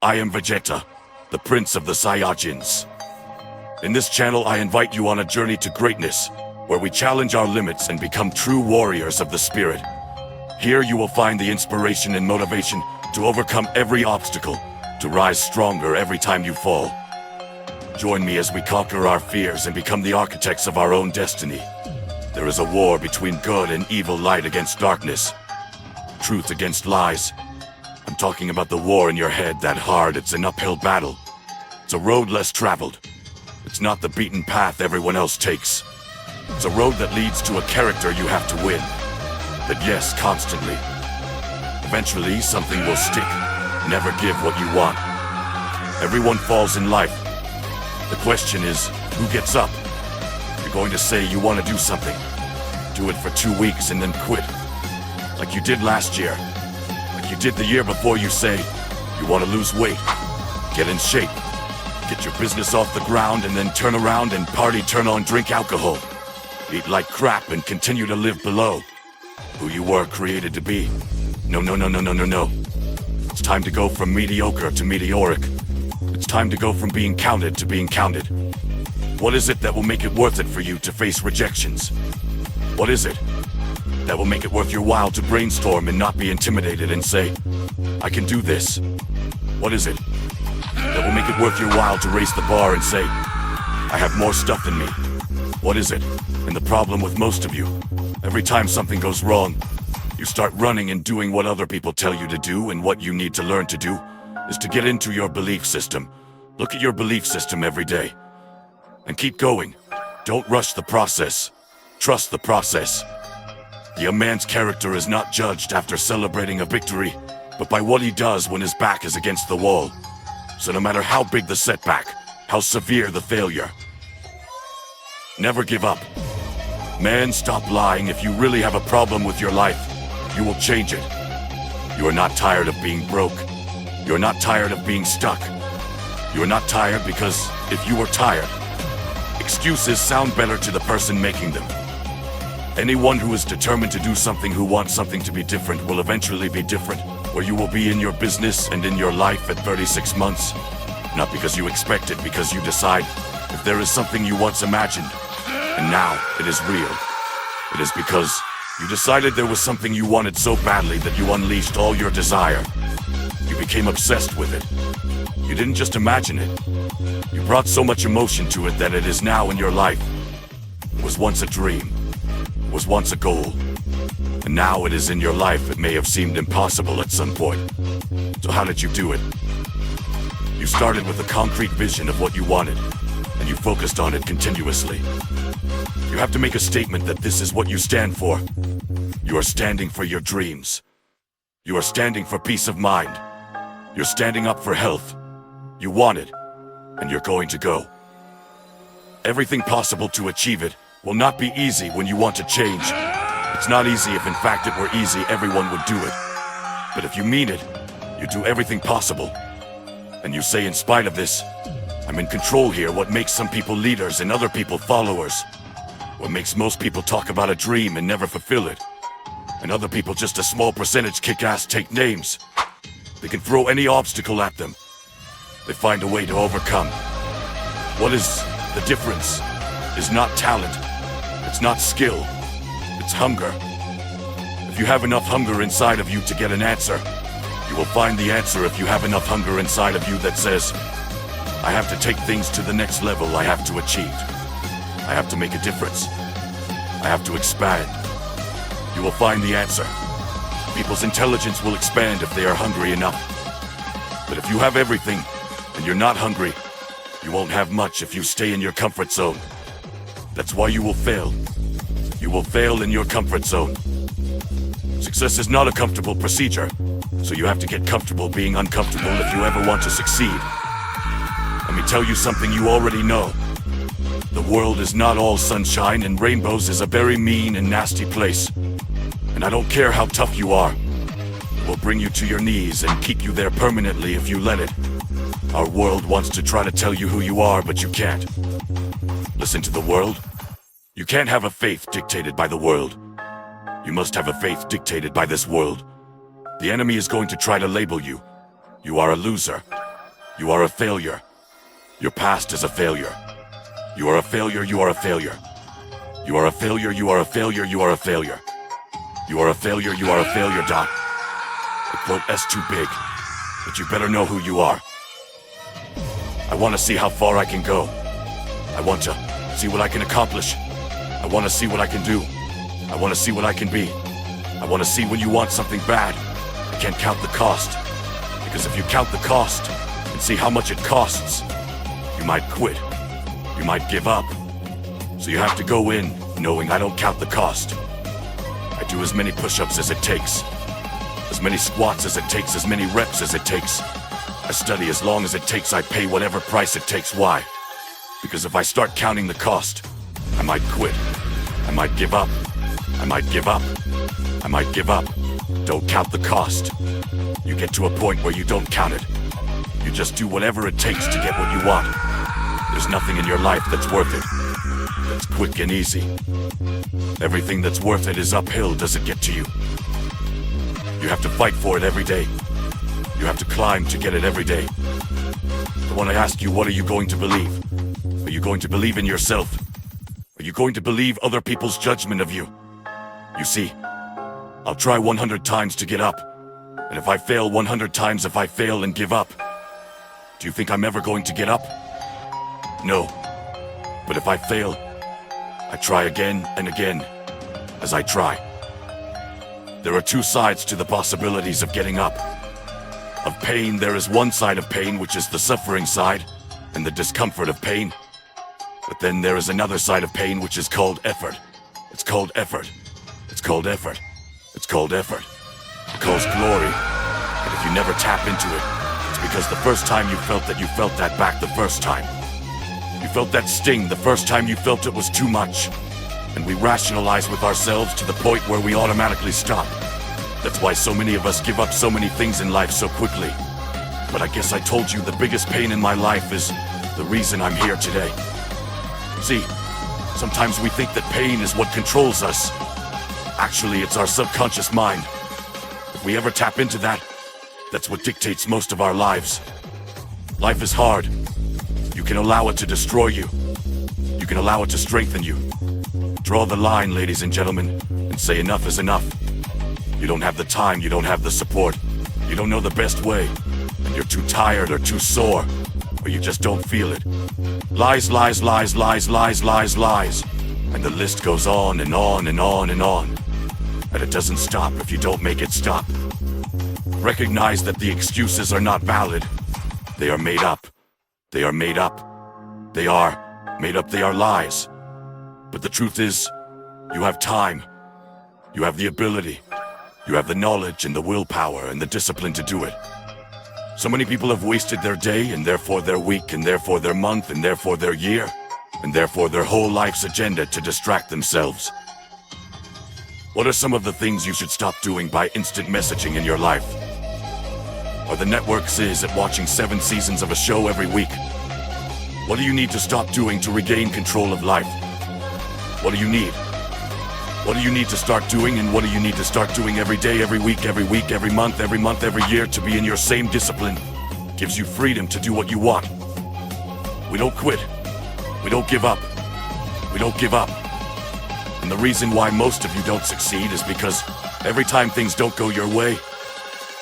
I am Vegeta, the Prince of the Saiyajins. In this channel, I invite you on a journey to greatness, where we challenge our limits and become true warriors of the spirit. Here you will find the inspiration and motivation to overcome every obstacle, to rise stronger every time you fall. Join me as we conquer our fears and become the architects of our own destiny. There is a war between good and evil, light against darkness, truth against lies. I'm talking about the war in your head, that hard, it's an uphill battle. It's a road less traveled. It's not the beaten path everyone else takes. It's a road that leads to a character you have to win. That yes, constantly. Eventually, something will stick. Never give what you want. Everyone falls in life. The question is, who gets up? You're going to say you want to do something. Do it for 2 weeks and then quit. Like you did last year. Like you did the year before. You say, you want to lose weight. Get in shape. Get your business off the ground and then turn around and party, turn on, drink alcohol. Eat like crap and continue to live below who you were created to be. No. It's time to go from mediocre to meteoric. It's time to go from being counted to being counted. What is it that will make it worth it for you to face rejections? What is it that will make it worth your while to brainstorm and not be intimidated and say, I can do this? What is it that will make it worth your while to raise the bar and say, I have more stuff than me? What is it? And the problem with most of you, every time something goes wrong, you start running and doing what other people tell you to do, and what you need to learn to do is to get into your belief system. Look at your belief system every day. And keep going. Don't rush the process. Trust the process. The young man's character is not judged after celebrating a victory, but by what he does when his back is against the wall. So no matter how big the setback, how severe the failure, never give up. Man, stop lying. If you really have a problem with your life, you will change it. You are not tired of being broke. You are not tired of being stuck. You are not tired because if you were tired, excuses sound better to the person making them. Anyone who is determined to do something, who wants something to be different, will eventually be different. Where you will be in your business and in your life at 36 months. Not because you expect it, because you decide if there is something you once imagined, and now it is real. It is because you decided there was something you wanted so badly that you unleashed all your desire. You became obsessed with it. You didn't just imagine it. You brought so much emotion to it that it is now in your life. It was once a dream. It was once a goal. And now it is in your life. It may have seemed impossible at some point. So how did you do it? You started with a concrete vision of what you wanted, and you focused on it continuously. You have to make a statement that this is what you stand for. You are standing for your dreams. You are standing for peace of mind. You're standing up for health. You want it, and you're going to go. Everything possible to achieve it will not be easy when you want to change. It's not easy. If in fact it were easy, everyone would do it. But if you mean it, you do everything possible. And you say, in spite of this, I'm in control here. What makes some people leaders and other people followers? What makes most people talk about a dream and never fulfill it? And other people, just a small percentage, kick ass, take names. They can throw any obstacle at them. They find a way to overcome. What is the difference? Is not talent. It's not skill. It's hunger. If you have enough hunger inside of you to get an answer, you will find the answer. If you have enough hunger inside of you that says, I have to take things to the next level, I have to achieve. I have to make a difference. I have to expand. You will find the answer. People's intelligence will expand if they are hungry enough. But if you have everything and you're not hungry, you won't have much if you stay in your comfort zone. That's why you will fail. You will fail in your comfort zone. Success is not a comfortable procedure, so you have to get comfortable being uncomfortable if you ever want to succeed. Let me tell you something you already know. The world is not all sunshine and rainbows. Is a very mean and nasty place. And I don't care how tough you are. It will bring you to your knees and keep you there permanently if you let it. Our world wants to try to tell you who you are, but you can't. Listen to the world. You can't have a faith dictated by the world. You must have a faith dictated by this world. The enemy is going to try to label you. You are a loser. You are a failure. Your past is a failure. You are a failure, you are a failure. You are a failure, you are a failure, you are a failure. You are a failure, you are a failure, Dot. The quote S too big, but you better know who you are. I want to see how far I can go. I want to see what I can accomplish. I want to see what I can do. I want to see what I can be. I want to see when you want something bad. I can't count the cost. Because if you count the cost and see how much it costs, you might quit. You might give up. So you have to go in knowing I don't count the cost. I do as many push-ups as it takes. As many squats as it takes, as many reps as it takes. I study as long as it takes, I pay whatever price it takes. Why? Because if I start counting the cost, I might quit. I might give up. I might give up. I might give up. Don't count the cost. You get to a point where you don't count it. You just do whatever it takes to get what you want. There's nothing in your life that's worth it. That's quick and easy. Everything that's worth it is uphill, does it get to you? You have to fight for it every day. You have to climb to get it every day. So when I ask you, what are you going to believe? Are you going to believe in yourself? Are you going to believe other people's judgment of you? You see, I'll try 100 times to get up. And if I fail 100 times, if I fail and give up, do you think I'm ever going to get up? No. But if I fail, I try again and again as I try. There are two sides to the possibilities of getting up. Of pain, there is one side of pain, which is the suffering side and the discomfort of pain. But then there is another side of pain, which is called effort. It's called effort. It's called effort. It's called effort. It calls glory. And if you never tap into it, it's because the first time you felt that back the first time. You felt that sting the first time you felt it was too much. And we rationalize with ourselves to the point where we automatically stop. That's why so many of us give up so many things in life so quickly. But I guess I told you the biggest pain in my life is the reason I'm here today. See, sometimes we think that pain is what controls us. Actually, it's our subconscious mind. If we ever tap into that, that's what dictates most of our lives. Life is hard. You can allow it to destroy you. You can allow it to strengthen you. Draw the line, ladies and gentlemen, and say enough is enough. You don't have the time, you don't have the support. You don't know the best way, and you're too tired or too sore, or you just don't feel it. Lies, lies, lies, lies, lies, lies, lies. And the list goes on and on and on and on. And it doesn't stop if you don't make it stop. Recognize that the excuses are not valid. They are made up. They are made up. They are made up, they are lies. But the truth is, you have time. You have the ability. You have the knowledge and the willpower and the discipline to do it. So many people have wasted their day, and therefore their week, and therefore their month, and therefore their year, and therefore their whole life's agenda to distract themselves. What are some of the things you should stop doing by instant messaging in your life? Are the networks at watching 7 seasons of a show every week? What do you need to stop doing to regain control of life? What do you need? What do you need to start doing, and what do you need to start doing every day, every week, every month, every year to be in your same discipline? Gives you freedom to do what you want. We don't quit. We don't give up. We don't give up. And the reason why most of you don't succeed is because every time things don't go your way,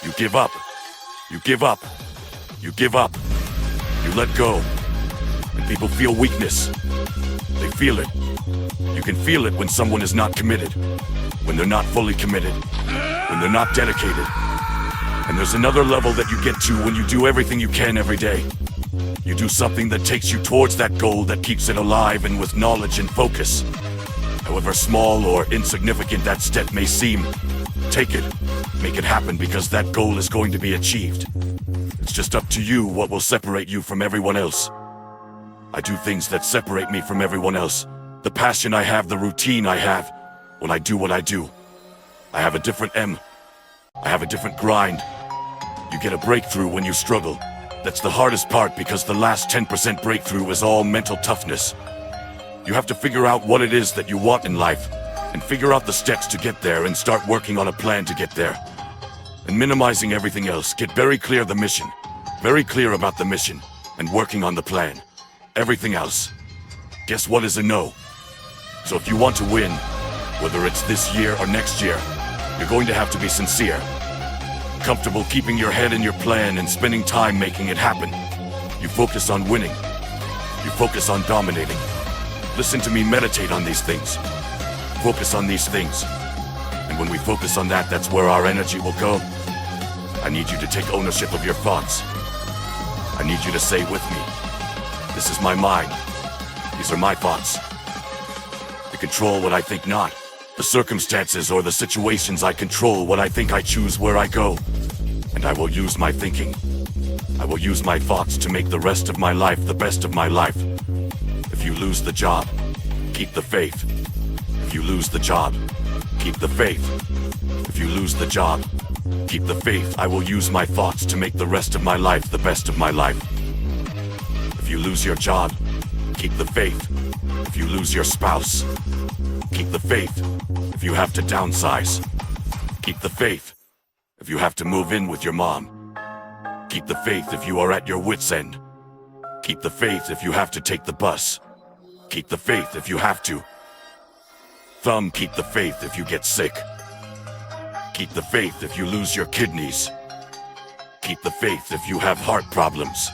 you give up. You give up. You give up. You let go. And people feel weakness. They feel it. You can feel it when someone is not committed, when they're not fully committed, when they're not dedicated. And there's another level that you get to when you do everything you can every day. You do something that takes you towards that goal, that keeps it alive and with knowledge and focus. However small or insignificant that step may seem, take it, make it happen, because that goal is going to be achieved. It's just up to you what will separate you from everyone else. I do things that separate me from everyone else. The passion I have, the routine I have, when I do what I do. I have a different I have a different grind. You get a breakthrough when you struggle. That's the hardest part, because the last 10% breakthrough is all mental toughness. You have to figure out what it is that you want in life, and figure out the steps to get there, and start working on a plan to get there. And minimizing everything else, get very clear the mission. Very clear about the mission and working on the plan. Everything else, guess what is a no? So if you want to win, whether it's this year or next year, you're going to have to be sincere. Comfortable keeping your head in your plan and spending time making it happen. You focus on winning. You focus on dominating. Listen to me meditate on these things. Focus on these things. And when we focus on that, that's where our energy will go. I need you to take ownership of your thoughts. I need you to say with me, this is my mind. These are my thoughts. I control what I think not. The circumstances or the situations I control what I think I choose where I go. And I will use my thinking. I will use my thoughts to make the rest of my life the best of my life. If you lose the job, keep the faith. If you lose the job, keep the faith. If you lose the job, keep the faith. I will use my thoughts to make the rest of my life the best of my life. If you lose your job, keep the faith. If you lose your spouse, keep the faith. If you have to downsize, keep the faith. If you have to move in with your mom, keep the faith. If you are at your wit's end, keep the faith. If you have to take the bus, keep the faith. If you have to keep the faith. If you get sick, keep the faith. If you lose your kidneys, keep the faith. If you have heart problems,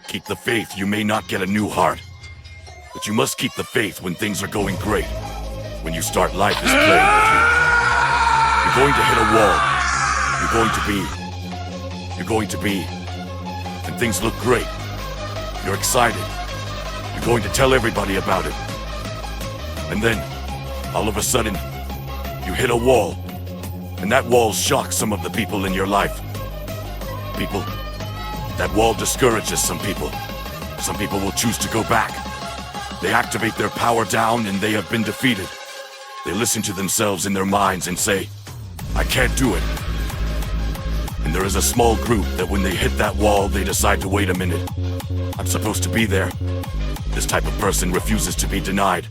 keep the faith. You may not get a new heart, but you must keep the faith when things are going great. When you start, life is playing with you. You're going to hit a wall. You're going to be, and things look great. You're excited. You're going to tell everybody about it. And then, all of a sudden, you hit a wall. And that wall shocks some of the people in your life. That wall discourages some people. Some people will choose to go back. They activate their power down and they have been defeated. They listen to themselves in their minds and say, I can't do it. And there is a small group that when they hit that wall, they decide to wait a minute. I'm supposed to be there. This type of person refuses to be denied.